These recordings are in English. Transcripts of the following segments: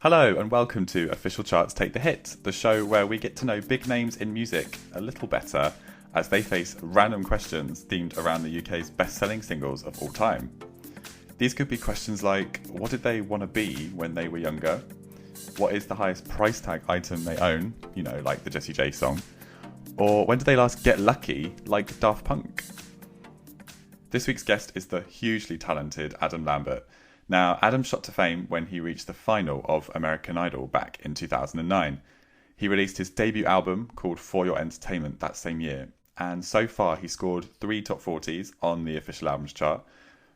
Hello and welcome to OfficialCharts Take the Hit, the show where we get to know big names in music a little better as they face random questions themed around the UK's best-selling singles of all time. These could be questions like, what did they want to be when they were younger? What is the highest price tag item they own? You know, like the Jessie J song. Or when did they last get lucky, like Daft Punk? This week's guest is the hugely talented Adam Lambert. Now, Adam shot to fame when he reached the final of American Idol back in 2009. He released his debut album called For Your Entertainment that same year, and so far he scored 3 top 40s on the Official Albums chart,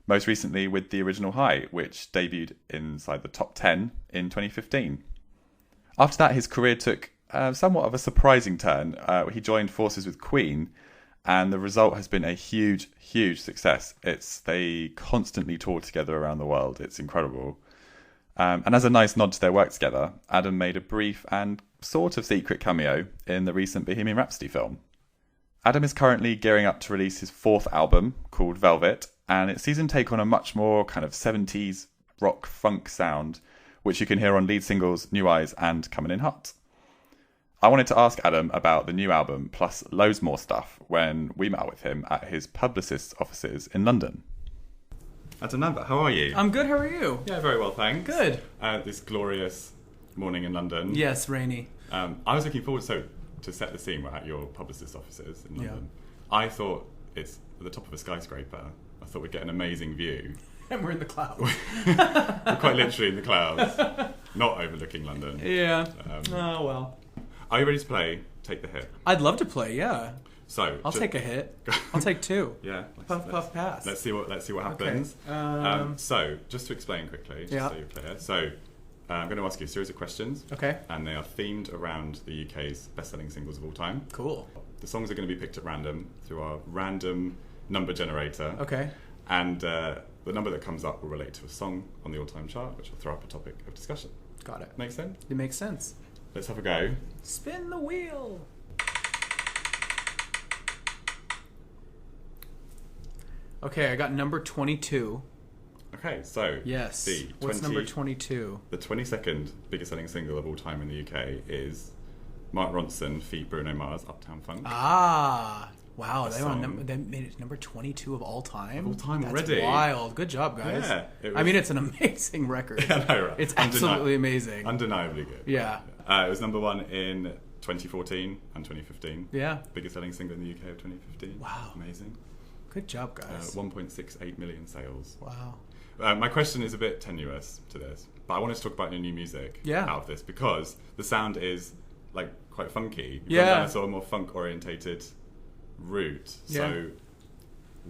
most recently with The Original High, which debuted inside the top 10 in 2015. After that, his career took somewhat of a surprising turn. He joined forces with Queen, and the result has been a huge, huge success. They constantly tour together around the world. It's incredible. And as a nice nod to their work together, Adam made a brief and sort of secret cameo in the recent Bohemian Rhapsody film. Adam is currently gearing up to release his 4th album called Velvet, and it sees him take on a much more kind of 70s rock funk sound, which you can hear on lead singles New Eyes and Coming In Hot. I wanted to ask Adam about the new album, plus loads more stuff, when we met up with him at his publicist's offices in London. Adam Lambert, how are you? I'm good, how are you? Yeah, very well, thanks. Good. This glorious morning in London. Yes, rainy. I was looking forward to set the scene. We're at your publicist's offices in London. Yeah. I thought it's at the top of a skyscraper. I thought we'd get an amazing view. And we're in the clouds. We're quite literally in the clouds, not overlooking London. Yeah. Oh, well. Are you ready to play Take the Hit? I'd love to play, yeah. So I'll take a hit. I'll take 2. Yeah. Puff, pass. Let's see what happens. Okay. So, just to explain quickly, so you're clear. So, I'm going to ask you a series of questions. Okay. And they are themed around the UK's best-selling singles of all time. Cool. The songs are going to be picked at random through our random number generator. Okay. And the number that comes up will relate to a song on the all-time chart, which will throw up a topic of discussion. Got it. Make sense? It makes sense. Let's have a go. Spin the wheel. Okay, I got number 22. Okay, so yes. What's number 22? The 22nd biggest selling single of all time in the UK is Mark Ronson feat Bruno Mars, Uptown Funk. Ah, wow! They made it number 22 of all time. Of all time already. That's wild. Good job, guys. Yeah, it's an amazing record. Yeah, I know, right? It's absolutely amazing. Undeniably good. Yeah. It was number 1 in 2014 and 2015. Yeah. Biggest selling single in the UK of 2015. Wow. Amazing. Good job, guys. 1.68 million sales. Wow. My question is a bit tenuous to this, but I wanted to talk about your new music out of this because the sound is like quite funky. You've gone down a sort of more funk-orientated route. Yeah. So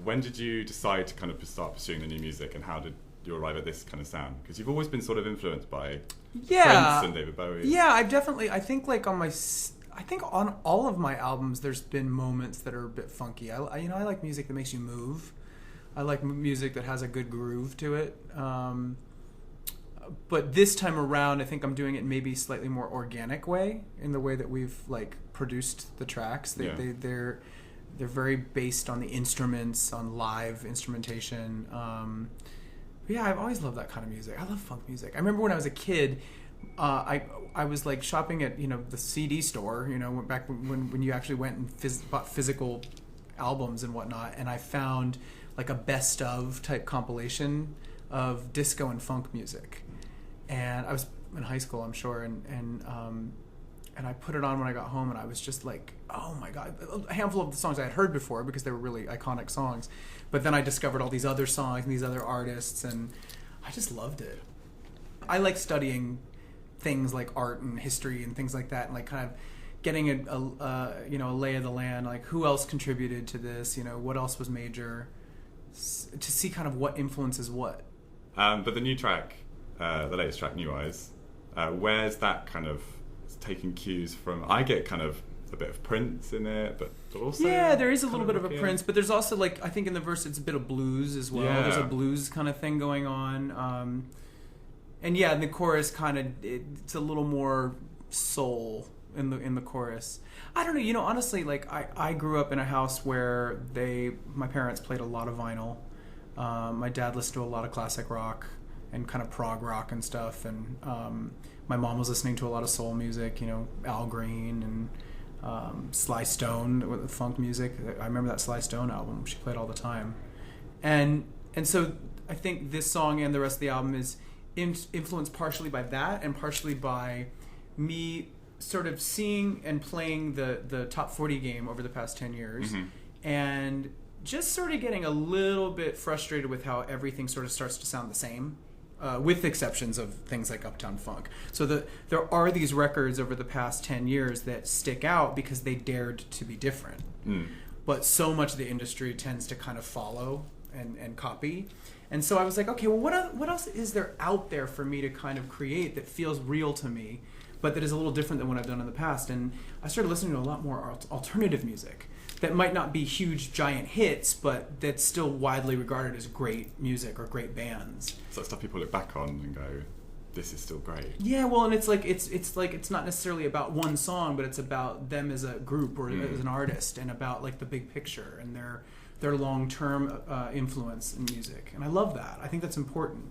when did you decide to kind of start pursuing the new music, and how did you arrive at this kind of sound? Because you've always been sort of influenced by Prince and David Bowie. Yeah, I think like on all of my albums there's been moments that are a bit funky. I like music that makes you move. I like music that has a good groove to it. But this time around, I think I'm doing it maybe slightly more organic way, in the way that we've like produced the tracks. They're very based on the instruments, on live instrumentation. I've always loved that kind of music. I love funk music. I remember when I was a kid, I was like shopping at the CD store, back when you actually went and bought physical albums and whatnot, and I found like a best of type compilation of disco and funk music. And I was in high school, I'm sure, and I put it on when I got home, and I was just like, oh my God. A handful of the songs I had heard before because they were really iconic songs. But then I discovered all these other songs and these other artists, and I just loved it. I like studying things like art and history and things like that, and like kind of getting a lay of the land, like who else contributed to this, what else was major, to see kind of what influences what. But the new track, the latest track, New Eyes, where's that kind of taking cues from? I get kind of a bit of Prince in it, but also there is a little bit of a Prince, but there's also like, I think in the verse it's a bit of blues as well. There's a blues kind of thing going on, and in the chorus kind of it's a little more soul in the chorus. I don't know, honestly, like I grew up in a house where my parents played a lot of vinyl. My dad listened to a lot of classic rock. kind of prog rock and stuff. And my mom was listening to a lot of soul music, Al Green and Sly Stone with the funk music. I remember that Sly Stone album she played all the time. And so I think this song and the rest of the album is influenced partially by that and partially by me sort of seeing and playing the top 40 game over the past 10 years and just sort of getting a little bit frustrated with how everything sort of starts to sound the same, with exceptions of things like Uptown Funk. So there are these records over the past 10 years that stick out because they dared to be different. But so much of the industry tends to kind of follow and copy. And so I was like, okay, well, what else is there out there for me to kind of create that feels real to me, but that is a little different than what I've done in the past? And I started listening to a lot more alternative music that might not be huge, giant hits, but that's still widely regarded as great music or great bands. So stuff people look back on and go, this is still great. Yeah, well, and it's like it's not necessarily about one song, but it's about them as a group or as an artist, and about like the big picture and their long-term influence in music. And I love that. I think that's important.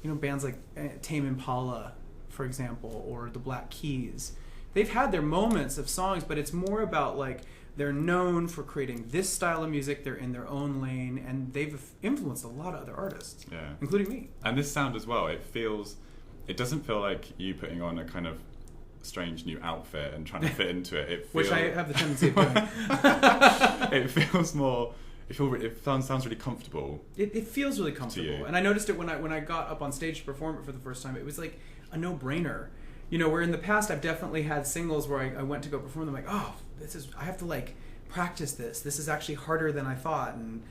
Bands like Tame Impala, for example, or the Black Keys, they've had their moments of songs, but it's more about like they're known for creating this style of music. They're in their own lane, and they've influenced a lot of other artists, including me. And this sound as well, it doesn't feel like you putting on a kind of strange new outfit and trying to fit into it. Which I have the tendency of doing. It feels more... It sounds really comfortable. It feels really comfortable, and I noticed it when I got up on stage to perform it for the first time. It was like a no-brainer. Where in the past I've definitely had singles where I went to go perform them, like, oh, I have to like practice this. This is actually harder than I thought, and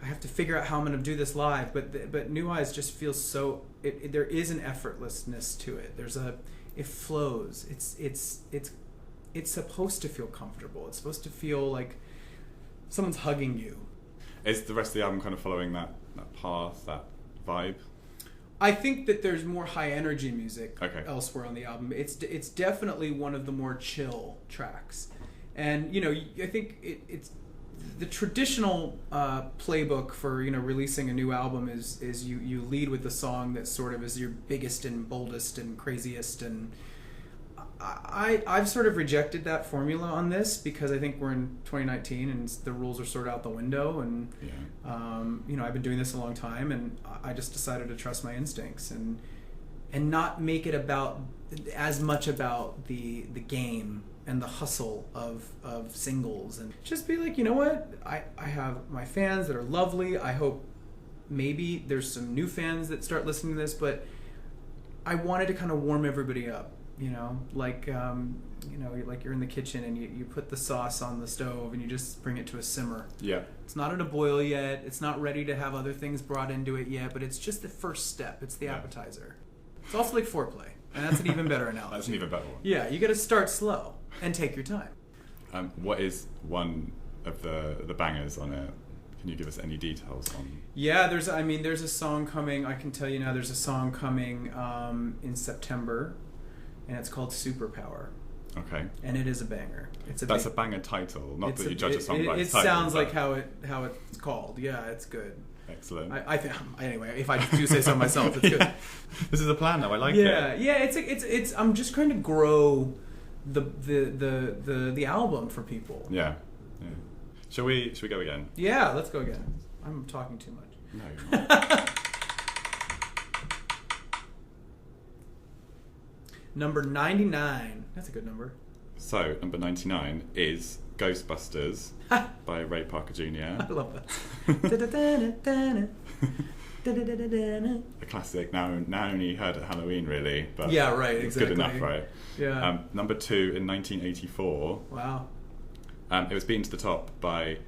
I have to figure out how I'm going to do this live. But New Eyes just feels so. There is an effortlessness to it. It flows. It's supposed to feel comfortable. It's supposed to feel like someone's hugging you. Is the rest of the album kind of following that path, that vibe? I think that there's more high energy music elsewhere on the album. It's definitely one of the more chill tracks, and I think it's the traditional playbook for releasing a new album is you lead with the song that sort of is your biggest and boldest and craziest, and I've sort of rejected that formula on this because I think we're in 2019 and the rules are sort of out the window, and I've been doing this a long time, and I just decided to trust my instincts and not make it about as much about the game and the hustle of singles, and just be like, you know what, I have my fans that are lovely. I hope maybe there's some new fans that start listening to this, but I wanted to kind of warm everybody up. Like you're in the kitchen and you put the sauce on the stove and you just bring it to a simmer. Yeah. It's not at a boil yet. It's not ready to have other things brought into it yet, but it's just the first step. It's the appetizer. It's also like foreplay, and that's an even better analogy. That's an even better one. Yeah, you got to start slow and take your time. What is one of the bangers on it? Can you give us any details on? Yeah, there's a song coming. I can tell you now. There's a song coming in September. And it's called Superpower. Okay. And it is a banger. That's a banger title. Not that you judge a song by its title. It sounds like how it's called. Yeah, it's good. Excellent. I think anyway. If I do say so myself, it's good. This is a plan, though. I like it. Yeah. It's. I'm just trying to grow the album for people. Yeah. Shall we go again? Yeah, let's go again. I'm talking too much. No, you're not. Number 99. That's a good number. So, number 99 is Ghostbusters by Ray Parker Jr. I love that. A classic, now only heard at Halloween, really. But yeah, right, it's exactly. good enough, right? Yeah. Number 2 in 1984. Wow. It was beaten to the top by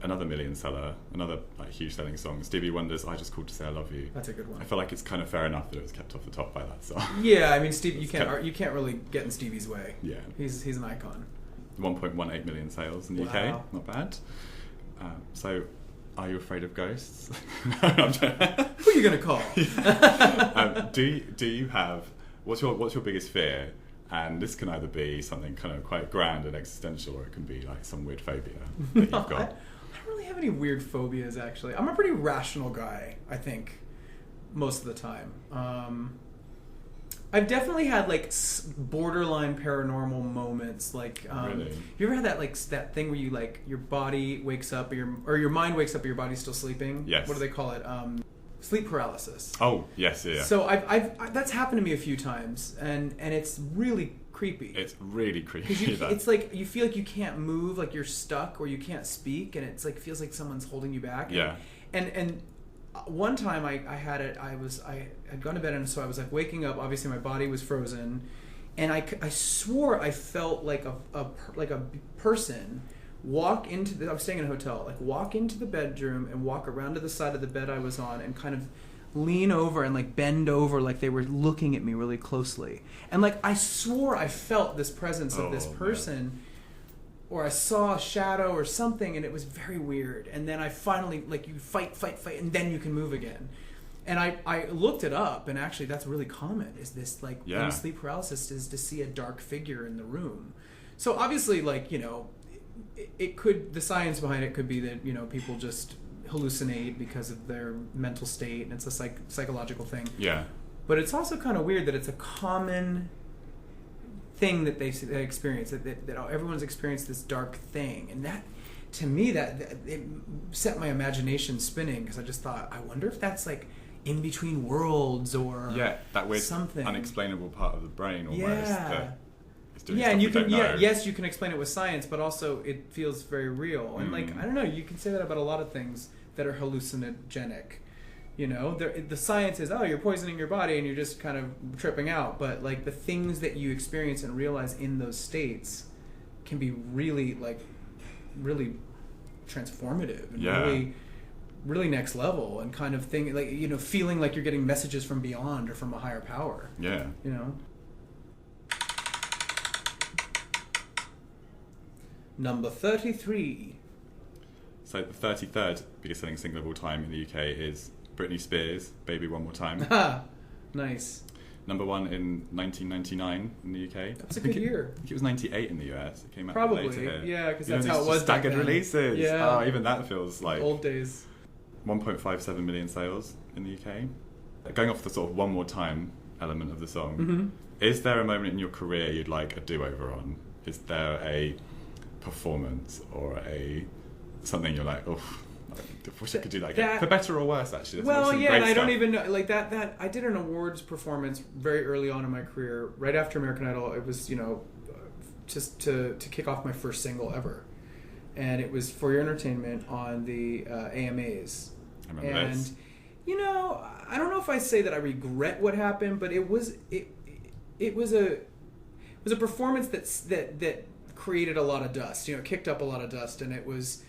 another million seller, another huge selling song, Stevie Wonder's "I Just Called to Say I Love You." That's a good one. I feel like it's kind of fair enough that it was kept off the top by that song. Yeah, I mean, Steve, you can't really get in Stevie's way. Yeah, he's an icon. 1.18 million sales in the UK, not bad. So, are you afraid of ghosts? No, I'm Who are you gonna call? Do you have what's your biggest fear? And this can either be something kind of quite grand and existential, or it can be like some weird phobia that you've got. I don't really have any weird phobias, actually. I'm a pretty rational guy, I think. most of the time. I've definitely had like borderline paranormal moments. Like, Really? You ever had that that thing where you like your body wakes up or your mind wakes up, but your body's still sleeping? Yes. What do they call it? Sleep paralysis. Oh, yes, yeah. So I've that's happened to me a few times, and it's really creepy. It's really creepy. It's like you feel like you can't move, like you're stuck, or you can't speak, and it's like feels like someone's holding you back. Yeah. And one time I had it. I had gone to bed, and so I was like waking up. Obviously, my body was frozen, and I swore I felt like a person walk into I was staying in a hotel, like walk into the bedroom and walk around to the side of the bed I was on and kind of lean over and like bend over like they were looking at me really closely. And like I swore I felt this presence of this person, or I saw a shadow or something, and it was very weird. And then I finally, like, you fight, and then you can move again. And I looked it up, and actually that's really common, is this, like, in sleep paralysis, is to see a dark figure in the room. So obviously, like, you know, it could, the science behind it could be that, you know, people just hallucinate because of their mental state, and it's a psychological thing. Yeah. But it's also kind of weird that it's a common thing that they experience, that everyone's experienced this dark thing, and that, to me, that it set my imagination spinning, because I just thought, I wonder if that's like in between worlds, or that weird something unexplainable part of the brain almost. That is doing and you can yes, you can explain it with science, but also it feels very real. And like, I don't know, you can say that about a lot of things that are hallucinogenic. You know, the science is, oh, you're poisoning your body and you're just kind of tripping out. But like the things that you experience and realize in those states can be really transformative and really, really next level, and kind of thing, like, you know, feeling like you're getting messages from beyond or from a higher power. Yeah. You know. Number 33. So the 33rd biggest selling single of all time in the UK is Britney Spears, Baby One More Time. Nice. Number 1 in 1999 in the UK. That's a good year. I think it was 98 in the US. It came out probably later here. Yeah, because that's how it was. Staggered releases. Yeah. Oh, even that feels like old days. 1.57 million sales in the UK. Going off the sort of One More Time element of the song, is there a moment in your career you'd like a do-over on? Is there a performance or something you're like, oh, I wish I could do that again, for better or worse, actually? Well, yeah, and I don't even know, like that I did an awards performance very early on in my career, right after American Idol. It was, you know, just to kick off my first single ever, and it was For Your Entertainment on the AMAs. I remember this. You know, I don't know if I say that I regret what happened, but it was a performance that created a lot of dust. You know, it kicked up a lot of dust, and it was,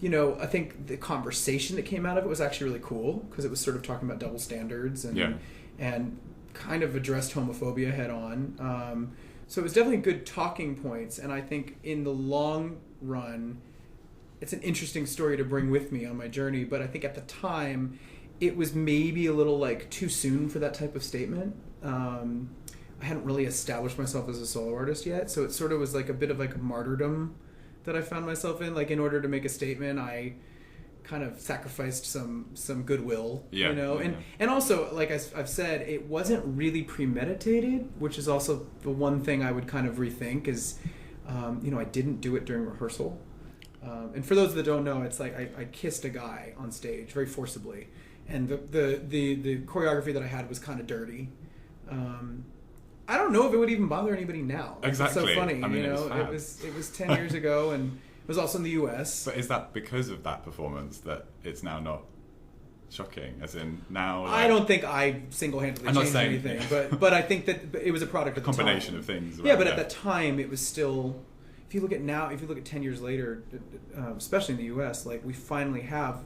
you know, I think the conversation that came out of it was actually really cool, because it was sort of talking about double standards and kind of addressed homophobia head on. So it was definitely good talking points, and I think in the long run, it's an interesting story to bring with me on my journey. But I think at the time, it was maybe a little like too soon for that type of statement. I hadn't really established myself as a solo artist yet, so it sort of was like a bit of like a martyrdom that I found myself in. Like, in order to make a statement, I kind of sacrificed some goodwill, you know? And also, like I've said, it wasn't really premeditated, which is also the one thing I would kind of rethink is, you know, I didn't do it during rehearsal. And for those that don't know, it's like I kissed a guy on stage very forcibly, and the choreography that I had was kind of dirty. I don't know if it would even bother anybody now. Exactly. It's so funny, I mean, you know. It was 10 years ago, and it was also in the US. But is that because of that performance that it's now not shocking? As in now, like, I don't think I single-handedly changed anything, but I think that it was a product of the combination time. of things. Yeah, but at the time, it was still. If you look at 10 years later, especially in the US, like, we finally have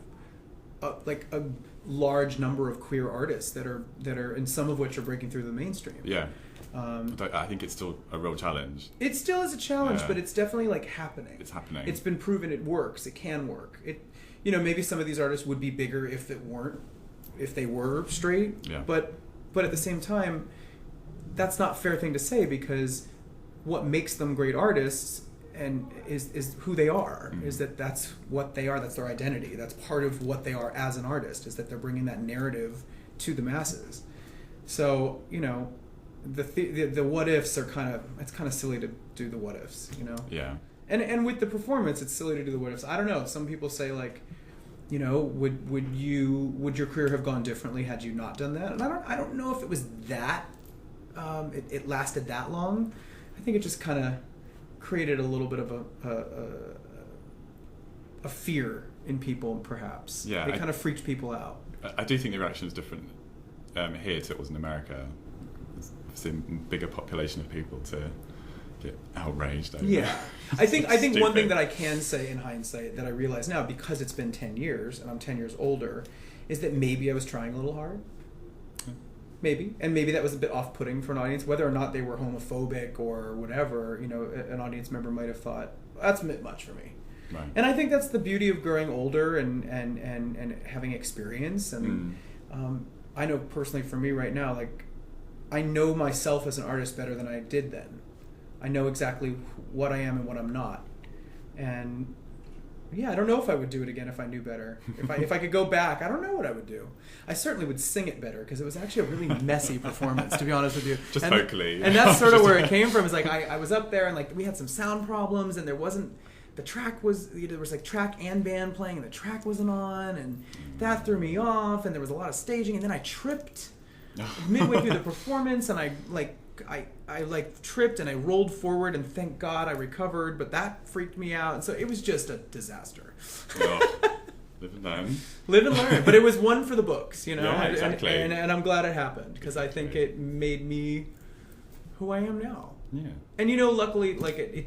a large number of queer artists that are, and some of which are breaking through the mainstream. Yeah. I think it's still a real challenge. It still is a challenge, but it's definitely like happening. It's happening. It's been proven it works. It can work. You know, maybe some of these artists would be bigger if they were straight. Yeah. But at the same time, that's not a fair thing to say, because what makes them great artists and is who they are. Is that's what they are. That's their identity. That's part of what they are as an artist. Is that they're bringing that narrative to the masses. So, you know, the what ifs are it's kind of silly to do the what ifs, you know? Yeah. And with the performance, it's silly to do the what ifs. I don't know. Some people say, like, you know, would your career have gone differently had you not done that? And I don't know if it was that it lasted that long. I think it just kind of created a little bit of a fear in people, perhaps. Yeah, it kind of freaked people out. I do think the reaction is different here to it was in America. There's a bigger population of people to get outraged over. Yeah. I think one thing that I can say in hindsight that I realize now, because it's been 10 years and I'm 10 years older, is that maybe I was trying a little hard. Maybe. And maybe that was a bit off-putting for an audience, whether or not they were homophobic or whatever. You know, an audience member might have thought, that's a bit much for me. Right. And I think that's the beauty of growing older and having experience. And I know personally for me right now, like, I know myself as an artist better than I did then. I know exactly what I am and what I'm not. And yeah, I don't know if I would do it again if I knew better. If I could go back, I don't know what I would do. I certainly would sing it better, because it was actually a really messy performance, to be honest with you. Just vocally. And that's sort of where it came from. Is like I was up there and like we had some sound problems and there was like track and band playing and the track wasn't on, and that threw me off, and there was a lot of staging, and then I tripped midway through the performance, and I tripped and I rolled forward, and thank God I recovered, but that freaked me out, and so it was just a disaster. Oh, live and learn. Live and learn, but it was one for the books, you know. Yeah, exactly. And I'm glad it happened, because I think it made me who I am now. Yeah. And you know, luckily, like it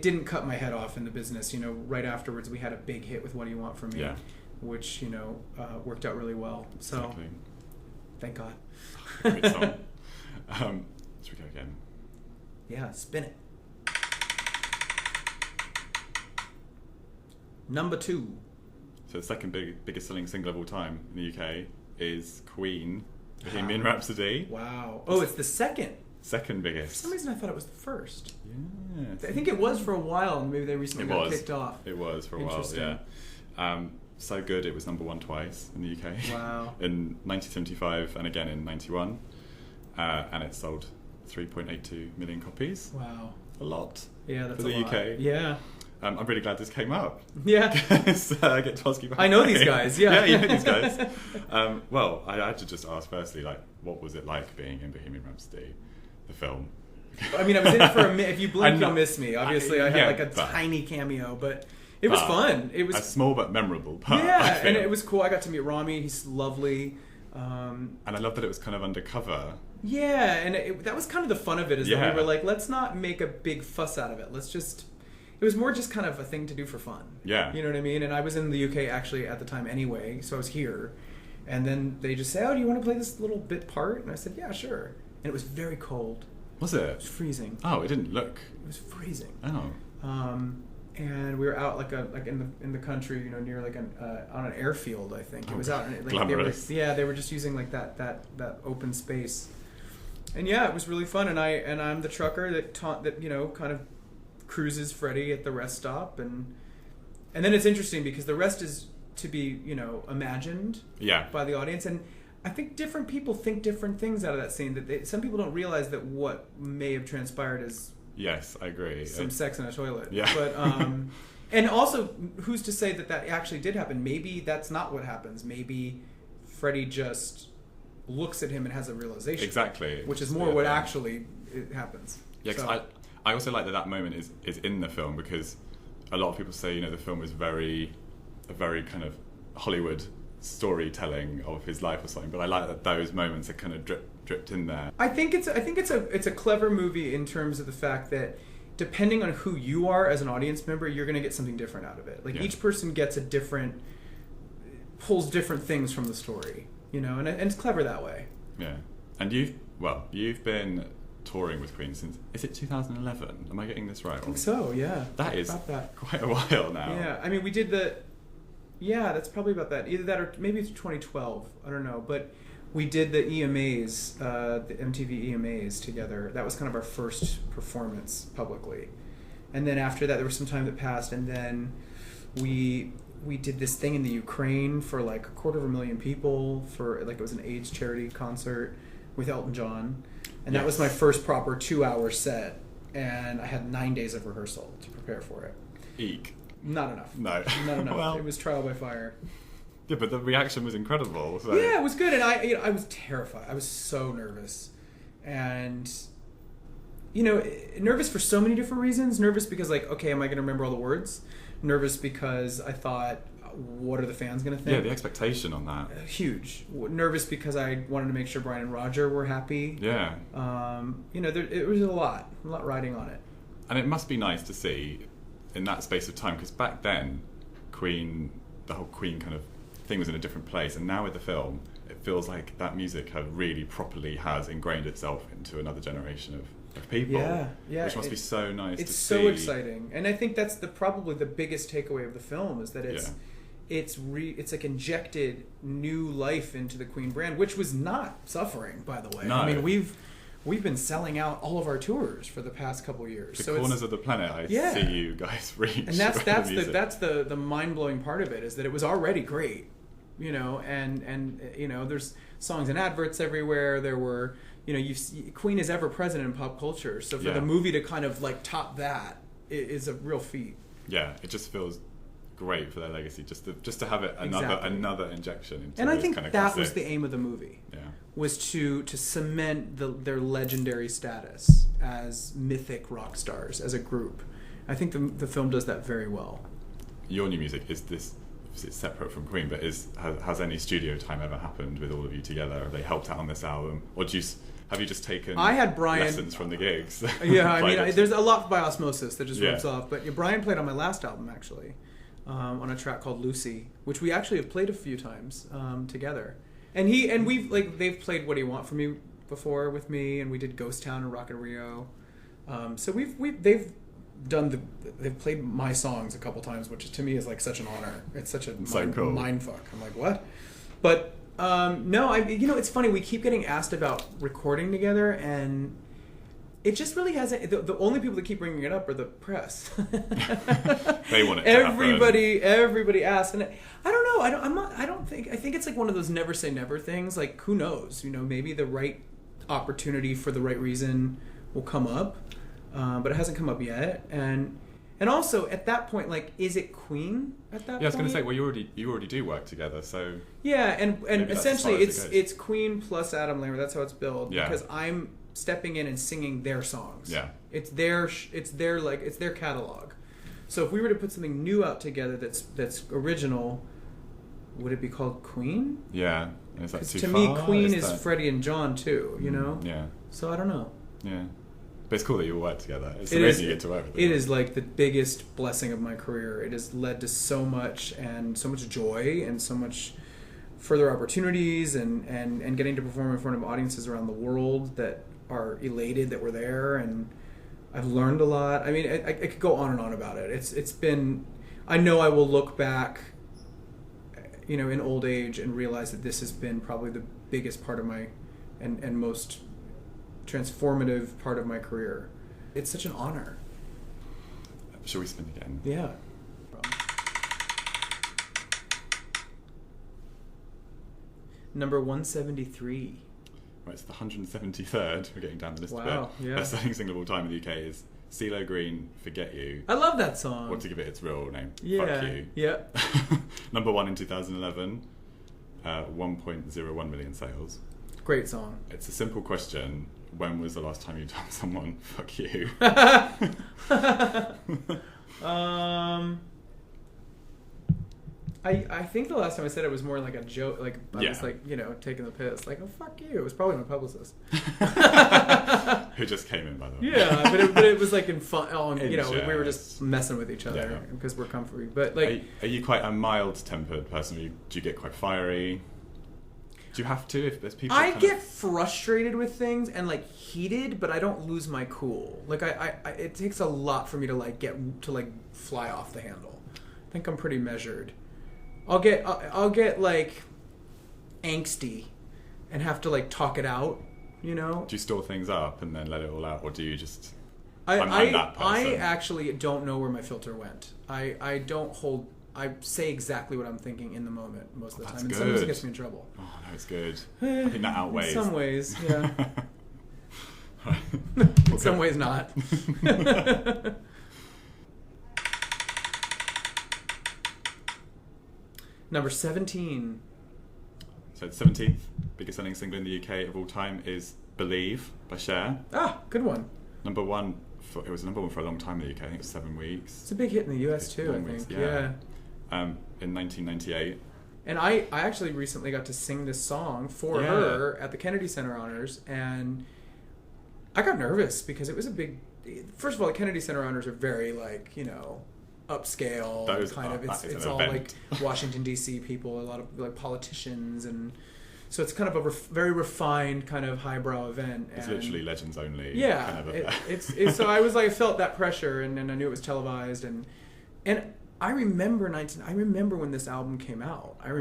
didn't cut my head off in the business. You know, right afterwards we had a big hit with "What Do You Want From Me," which, you know, worked out really well. So, exactly. Thank God. Great song. Should we go again? Yeah, spin it. Number 2. So the second biggest selling single of all time in the UK is Queen, Bohemian Rhapsody. Wow. Oh, it's the second. Second biggest. For some reason I thought it was the first. Yeah. I think it was for a while, and maybe they recently got kicked off. It was for a while, yeah. So good, it was number 1 twice in the UK. Wow. In 1975 and again in 91. And it sold 3.82 million copies. Wow. A lot. Yeah, that's for the UK. Yeah. I'm really glad this came up. Yeah. So I get to ask you about I know these guys, yeah. Yeah, you know these guys. Well, I had to just ask firstly, like, what was it like being in Bohemian Rhapsody, the film? I mean, I was in it for a minute. If you blink, you'll miss me. Obviously, I had like a tiny cameo, but it was fun. It was a small but memorable part. Yeah, and it was cool. I got to meet Rami. He's lovely. And I love that it was kind of undercover. Yeah, and that was kind of the fun of it, is that we were like, let's not make a big fuss out of it. It was more just kind of a thing to do for fun. Yeah. You know what I mean? And I was in the UK actually at the time anyway, so I was here. And then they just say, oh, do you want to play this little bit part? And I said, yeah, sure. And it was very cold. Was it? It was freezing. Oh, it didn't look. It was freezing. Oh. And we were out like in the country, you know, near like on an airfield, I think. It was out in, like, glamorous. they were just using like that open space. And yeah, it was really fun. And I'm the trucker that you know, kind of cruises Freddie at the rest stop, and then it's interesting because the rest is to be, you know, imagined by the audience, and I think different people think different things out of that scene. That some people don't realize that what may have transpired is I agree. Some sex in a toilet. Yeah. But and also, who's to say that actually did happen? Maybe that's not what happens. Maybe Freddie just looks at him and has a realization. Exactly. Which is more what actually happens. Yeah, because I also like that moment is in the film, because a lot of people say, you know, the film is a very kind of Hollywood storytelling of his life or something, but I like that those moments are kind of dripped in there. I think it's a clever movie in terms of the fact that depending on who you are as an audience member, you're going to get something different out of it. Like each person gets pulls different things from the story, you know, and it's clever that way. Yeah, and you've been touring with Queen since, is it 2011? Am I getting this right? I think so, yeah. That is quite a while now. Yeah, I mean, we did that's probably about that. Either that or maybe it's 2012. I don't know. But we did the EMAs, the MTV EMAs together. That was kind of our first performance publicly. And then after that, there was some time that passed, and then we we did this thing in the Ukraine for like 250,000 people for like, it was an AIDS charity concert with Elton John. And that was my first proper 2-hour set. And I had 9 days of rehearsal to prepare for it. Eek. Not enough. No. Not enough. Well, it was trial by fire. Yeah, but the reaction was incredible. So. Yeah, it was good. And I was terrified. I was so nervous. And, nervous for so many different reasons. Nervous because, like, okay, am I going to remember all the words? Nervous because I thought, what are the fans going to think? Yeah, the expectation on that. Huge. Nervous because I wanted to make sure Brian and Roger were happy. Yeah. It was a lot riding on it. And it must be nice to see in that space of time, because back then, the whole Queen kind of thing was in a different place, and now with the film, it feels like that music really properly has ingrained itself into another generation of people. Yeah. Which must be so nice to see. It's so exciting. And I think that's probably the biggest takeaway of the film is that it's like injected new life into the Queen brand, which was not suffering, by the way. No. I mean, we've been selling out all of our tours for the past couple of years. The corners of the planet I see you guys reach. And that's the mind-blowing part of it, is that it was already great. And there's songs and adverts everywhere. There were, Queen is ever present in pop culture. So for the movie to kind of like top that is a real feat. Yeah, it just feels great for their legacy, just to have it another injection into. And I think kind of that classics. was the aim of the movie. Yeah. Was to cement their legendary status as mythic rock stars as a group. I think the film does that very well. Your new music it's separate from Queen, but has any studio time ever happened with all of you together? Have they helped out on this album, or have you just taken lessons from the gigs? Yeah, I mean, there's a lot by osmosis that just rubs off. But Brian played on my last album actually, on a track called Lucy, which we actually have played a few times together. And they've played What Do You Want From Me before with me, and we did Ghost Town and Rock in Rio. So they've played my songs a couple times, which to me is like such an honor. It's such a mind fuck. I'm like, what? But no, it's funny. We keep getting asked about recording together, and it just really hasn't. The only people that keep bringing it up are the press. They want it. Everybody asks, and I don't know. I think it's like one of those never say never things. Like, who knows? Maybe the right opportunity for the right reason will come up, but it hasn't come up yet. And also at that point, like, is it Queen at that point? Yeah, I was going to say, well, you already do work together, so yeah, and essentially it's Queen plus Adam Lambert. That's how it's billed, because I'm stepping in and singing their songs. Yeah, it's their catalog. So if we were to put something new out together that's original, would it be called Queen? Yeah, is that too to far? Me, Queen is Freddie and John too. Yeah. So I don't know. Yeah. But it's cool that you all work together. It's amazing you get to work with them. It is like the biggest blessing of my career. It has led to so much joy and so much further opportunities and getting to perform in front of audiences around the world that are elated that we're there, and I've learned a lot. I mean, I could go on and on about it. It's been, I know I will look back, in old age and realize that this has been probably the biggest part of my and most transformative part of my career. It's such an honor. Shall we spin again? Yeah. Number 173. Right, it's the 173rd. We're getting down the list a bit. Wow, yeah. Best-selling single of all time in the UK is CeeLo Green, Forget You. I love that song. Or to give it its real name, yeah. Fuck You. Yeah. Number 1 in 2011, 1.01 million sales. Great song. It's a simple question. When was the last time you told someone, fuck you? I think the last time I said it was more like a joke, like I was like, taking the piss, like, oh, fuck you. It was probably my publicist. Who just came in, by the way. Yeah, but it was like in fun, we were just messing with each other because we're comfy. But like, are you quite a mild-tempered person? Do you get quite fiery? Do you have to if there's people? I get frustrated with things and like heated, but I don't lose my cool. Like I it takes a lot for me to like get to like fly off the handle. I think I'm pretty measured. I'll get like angsty and have to like talk it out, Do you store things up and then let it all out, or do you I'm I that person. I actually don't know where my filter went. I don't hold I say exactly what I'm thinking in the moment most of the time. And good. sometimes it gets me in trouble. Oh, no, it's good. I think that outweighs. In some ways, yeah. In some ways, not. Number 17. So the 17th biggest selling single in the UK of all time is Believe by Cher. Ah, good one. It was number one for a long time in the UK. I think it was 7 weeks. It's a big hit in the US too, I think. Weeks, yeah. In 1998. And I actually recently got to sing this song for her at the Kennedy Center Honors, and I got nervous because it was a big... First of all, the Kennedy Center Honors are very, like, you know, upscale. It's all, like, Washington, D.C. people, a lot of, like, politicians, and... So it's kind of a very refined, kind of highbrow event. It's literally legends only. Yeah. Kind of it's so I was like, I felt that pressure, and I knew it was televised, and I remember when this album came out. I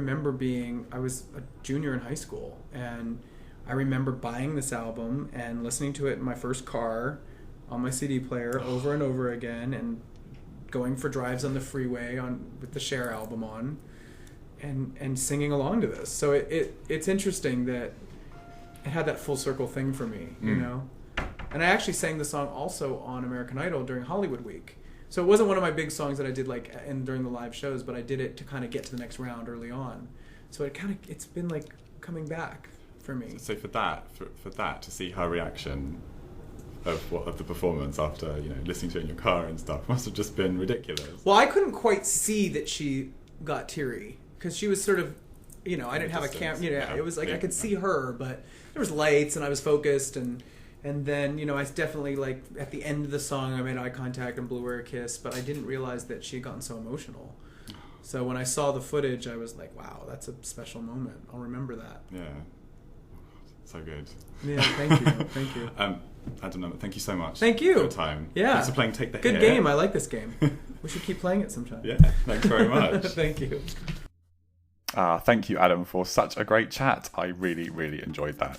was a junior in high school, and I remember buying this album and listening to it in my first car on my CD player over and over again, and going for drives on the freeway with the Cher album on. And singing along to this. So it's interesting that it had that full circle thing for me, you know? And I actually sang the song also on American Idol during Hollywood Week. So it wasn't one of my big songs that I did like during the live shows, but I did it to kind of get to the next round early on. So it's been like coming back for me. So for that to see her reaction of the performance after, you know, listening to it in your car and stuff must have just been ridiculous. Well, I couldn't quite see that she got teary. Because she was sort of, you know, I didn't have a camera. You know, it was like I could see her, but there was lights and I was focused, and then, you know, I definitely, like, at the end of the song I made eye contact and blew her a kiss, but I didn't realize that she had gotten so emotional. So when I saw the footage, I was like, wow, that's a special moment. I'll remember that. Yeah. So good. Yeah, thank you. Thank you. Adam Lambert, thank you so much. Thank you. For your time. Yeah. Thanks for playing Take the Hit. Good game. I like this game. We should keep playing it sometime. Yeah. Thanks very much. Thank you. Thank you, Adam, for such a great chat. I really, really enjoyed that.